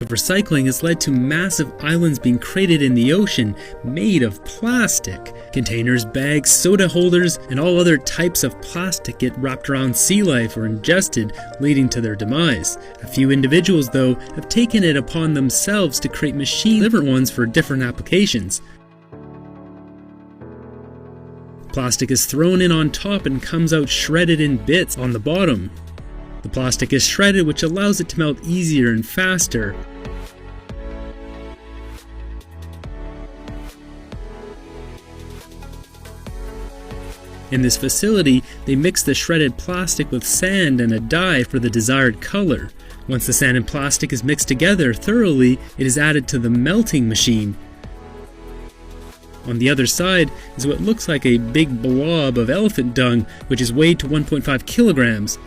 But recycling has led to massive islands being created in the ocean made of plastic. Containers, bags, soda holders, and all other types of plastic get wrapped around sea life or ingested, leading to their demise. A few individuals, though, have taken it upon themselves to create different ones for different applications. Plastic is thrown in on top and comes out shredded in bits on the bottom. The plastic is shredded, which allows it to melt easier and faster. In this facility, they mix the shredded plastic with sand and a dye for the desired color. Once the sand and plastic is mixed together thoroughly, it is added to the melting machine. On the other side is what looks like a big blob of elephant dung, which is weighed to 1.5 kilograms.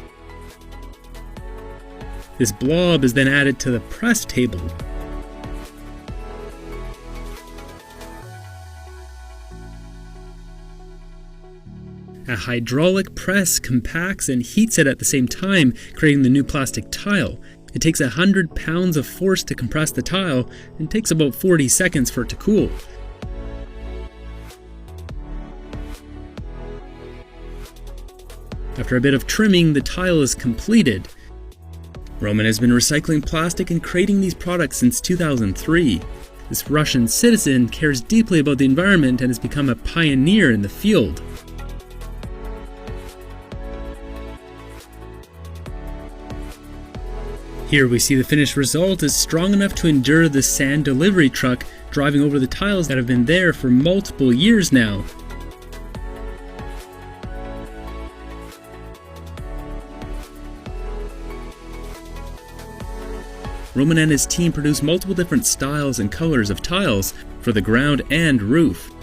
This blob is then added to the press table. A hydraulic press compacts and heats it at the same time, creating the new plastic tile. It takes 100 pounds of force to compress the tile and takes about 40 seconds for it to cool. After a bit of trimming, the tile is completed. Roman has been recycling plastic and creating these products since 2003. This Russian citizen cares deeply about the environment and has become a pioneer in the field. Here we see the finished result is strong enough to endure the sand delivery truck driving over the tiles that have been there for multiple years now. Roman and his team produce multiple different styles and colors of tiles for the ground and roof.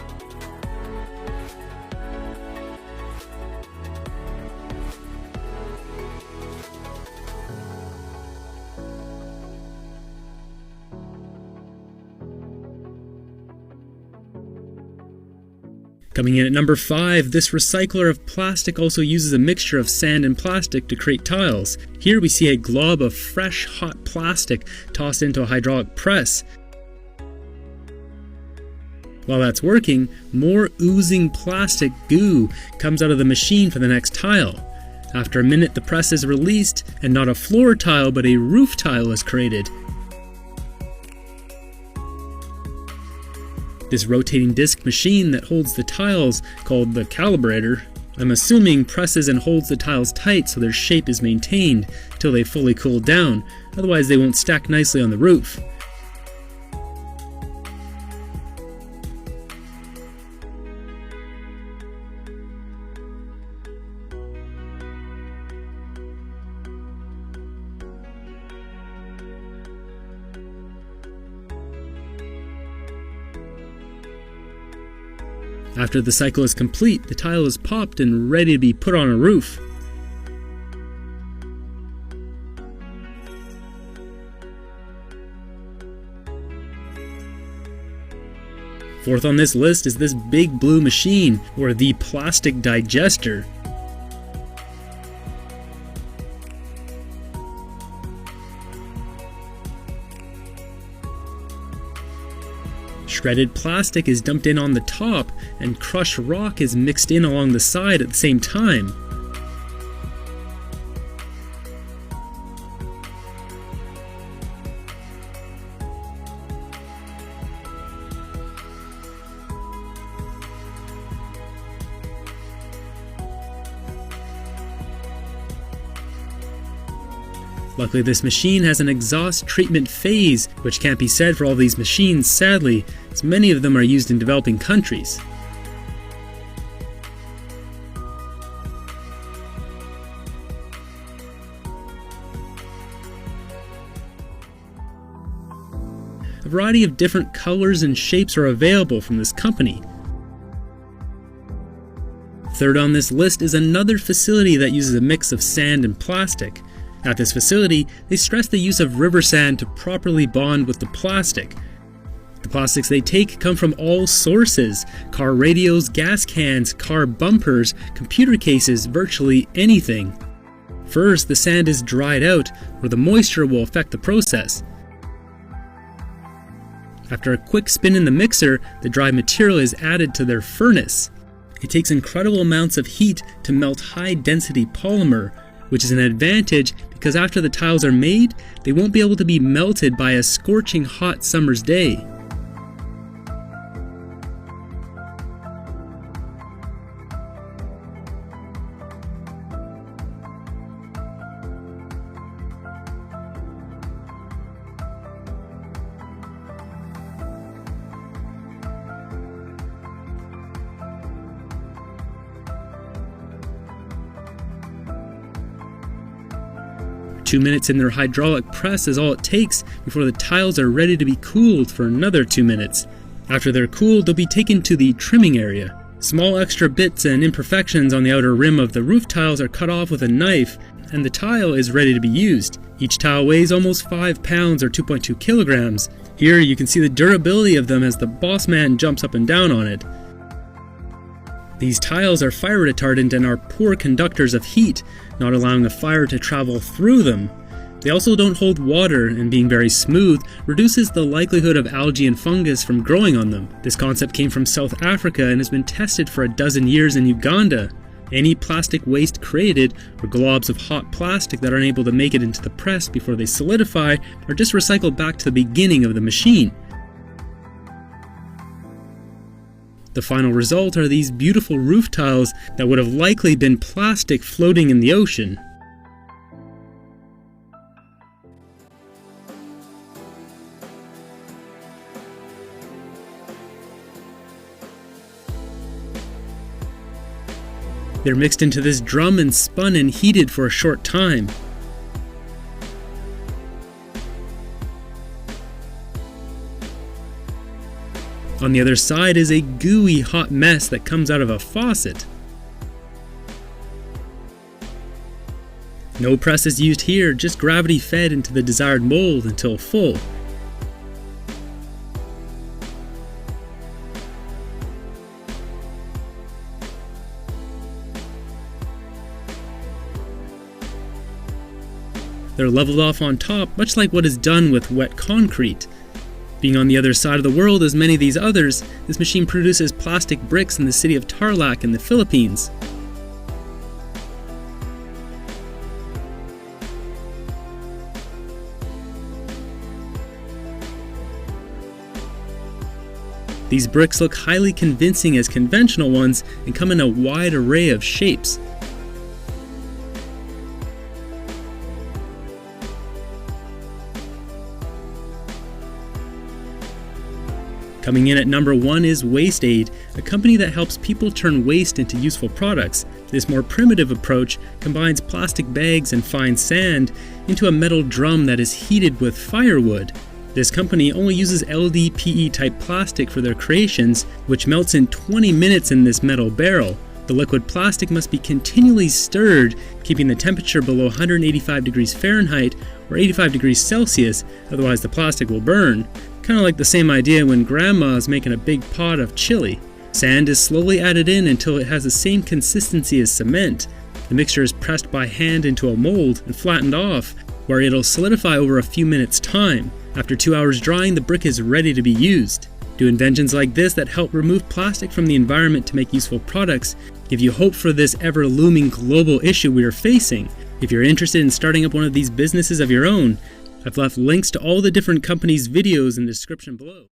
Coming in at number 5, this recycler of plastic also uses a mixture of sand and plastic to create tiles. Here we see a glob of fresh, hot plastic tossed into a hydraulic press. While that's working, more oozing plastic goo comes out of the machine for the next tile. After a minute, the press is released, and not a floor tile but a roof tile is created. This rotating disc machine that holds the tiles, called the calibrator, I'm assuming presses and holds the tiles tight so their shape is maintained till they fully cool down, otherwise they won't stack nicely on the roof. After the cycle is complete, the tile is popped and ready to be put on a roof. Fourth on this list is this big blue machine, or the plastic digester. Shredded plastic is dumped in on the top, and crushed rock is mixed in along the side at the same time. Luckily, this machine has an exhaust treatment phase, which can't be said for all these machines, sadly, as many of them are used in developing countries. A variety of different colors and shapes are available from this company. Third on this list is another facility that uses a mix of sand and plastic. At this facility, they stress the use of river sand to properly bond with the plastic. The plastics they take come from all sources: car radios, gas cans, car bumpers, computer cases, virtually anything. First, the sand is dried out, where the moisture will affect the process. After a quick spin in the mixer, the dry material is added to their furnace. It takes incredible amounts of heat to melt high-density polymer, which is an advantage because after the tiles are made, they won't be able to be melted by a scorching hot summer's day. Two minutes in their hydraulic press is all it takes before the tiles are ready to be cooled for another 2 minutes. After they're cooled, they'll be taken to the trimming area. Small extra bits and imperfections on the outer rim of the roof tiles are cut off with a knife, and the tile is ready to be used. Each tile weighs almost 5 pounds or 2.2 kilograms. Here you can see the durability of them as the boss man jumps up and down on it. These tiles are fire retardant and are poor conductors of heat, not allowing the fire to travel through them. They also don't hold water, and being very smooth reduces the likelihood of algae and fungus from growing on them. This concept came from South Africa and has been tested for 12 years in Uganda. Any plastic waste created, or globs of hot plastic that aren't able to make it into the press before they solidify, are just recycled back to the beginning of the machine. The final result are these beautiful roof tiles that would have likely been plastic floating in the ocean. They're mixed into this drum and spun and heated for a short time. On the other side is a gooey hot mess that comes out of a faucet. No press is used here, just gravity fed into the desired mold until full. They're leveled off on top, much like what is done with wet concrete. Being on the other side of the world as many of these others, this machine produces plastic bricks in the city of Tarlac in the Philippines. These bricks look highly convincing as conventional ones and come in a wide array of shapes. Coming in at number 1 is Waste Aid, a company that helps people turn waste into useful products. This more primitive approach combines plastic bags and fine sand into a metal drum that is heated with firewood. This company only uses LDPE type plastic for their creations, which melts in 20 minutes in this metal barrel. The liquid plastic must be continually stirred, keeping the temperature below 185 degrees Fahrenheit or 85 degrees Celsius, otherwise the plastic will burn. Kind of like the same idea when grandma is making a big pot of chili. Sand is slowly added in until it has the same consistency as cement. The mixture is pressed by hand into a mold and flattened off, where it'll solidify over a few minutes' time. After 2 hours drying, the brick is ready to be used. Do inventions like this that help remove plastic from the environment to make useful products give you hope for this ever-looming global issue we are facing? If you're interested in starting up one of these businesses of your own, I've left links to all the different companies' videos in the description below.